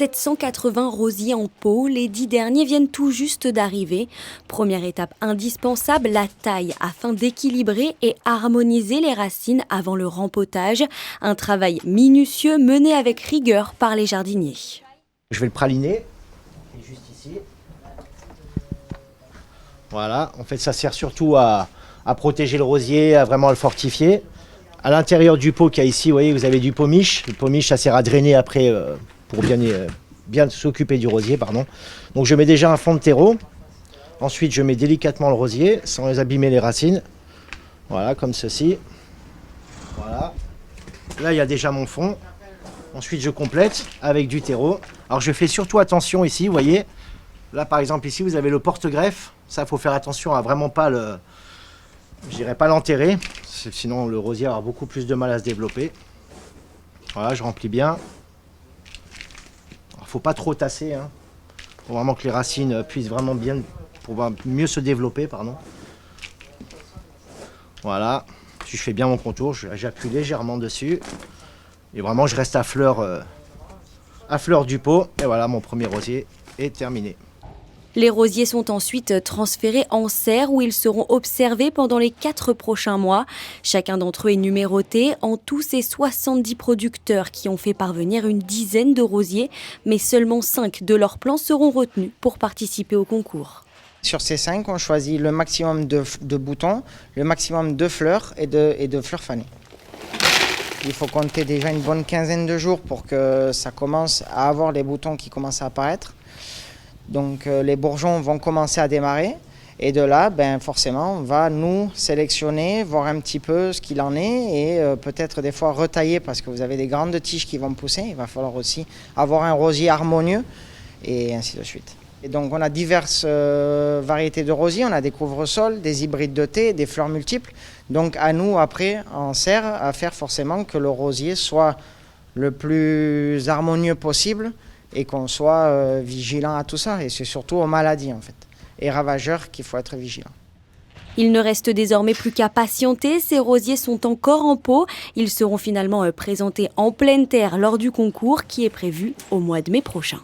780 rosiers en pot, les 10 derniers viennent tout juste d'arriver. Première étape indispensable, la taille afin d'équilibrer et harmoniser les racines avant le rempotage. Un travail minutieux mené avec rigueur par les jardiniers. Je vais le praliner, juste ici. Voilà, en fait ça sert surtout à protéger le rosier, à vraiment le fortifier. À l'intérieur du pot qu'il y a ici, vous voyez, vous avez du pomiche. Le pomiche, ça sert à drainer après pour bien s'occuper du rosier, pardon. Donc je mets déjà un fond de terreau. Ensuite, je mets délicatement le rosier sans abîmer les racines. Voilà, comme ceci. Voilà. Là, il y a déjà mon fond. Ensuite, je complète avec du terreau. Alors, je fais surtout attention ici, vous voyez. Là, par exemple, ici, vous avez le porte-greffe. Ça, il faut faire attention à vraiment pas pas l'enterrer. Sinon, le rosier aura beaucoup plus de mal à se développer. Voilà, je remplis bien. Il ne faut pas trop tasser. Il faut vraiment que les racines puissent vraiment bien, pour mieux se développer, pardon. Voilà. Si je fais bien mon contour, j'appuie légèrement dessus. Et vraiment, je reste à fleur du pot. Et voilà, mon premier rosier est terminé. Les rosiers sont ensuite transférés en serre où ils seront observés pendant les 4 prochains mois. Chacun d'entre eux est numéroté. En tout, c'est 70 producteurs qui ont fait parvenir une dizaine de rosiers, mais seulement 5 de leurs plants seront retenus pour participer au concours. Sur ces 5, on choisit le maximum de boutons, le maximum de fleurs et de fleurs fanées. Il faut compter déjà une bonne quinzaine de jours pour que ça commence à avoir les boutons qui commencent à apparaître. Donc les bourgeons vont commencer à démarrer et de là, forcément, on va nous sélectionner, voir un petit peu ce qu'il en est et peut-être des fois retailler parce que vous avez des grandes tiges qui vont pousser. Il va falloir aussi avoir un rosier harmonieux et ainsi de suite. Et donc on a diverses variétés de rosiers, on a des couvre-sols, des hybrides de thé, des fleurs multiples. Donc à nous après en serre à faire forcément que le rosier soit le plus harmonieux possible et qu'on soit vigilant à tout ça. Et c'est surtout aux maladies en fait, et ravageurs qu'il faut être vigilant. Il ne reste désormais plus qu'à patienter. Ces rosiers sont encore en pot. Ils seront finalement présentés en pleine terre lors du concours qui est prévu au mois de mai prochain.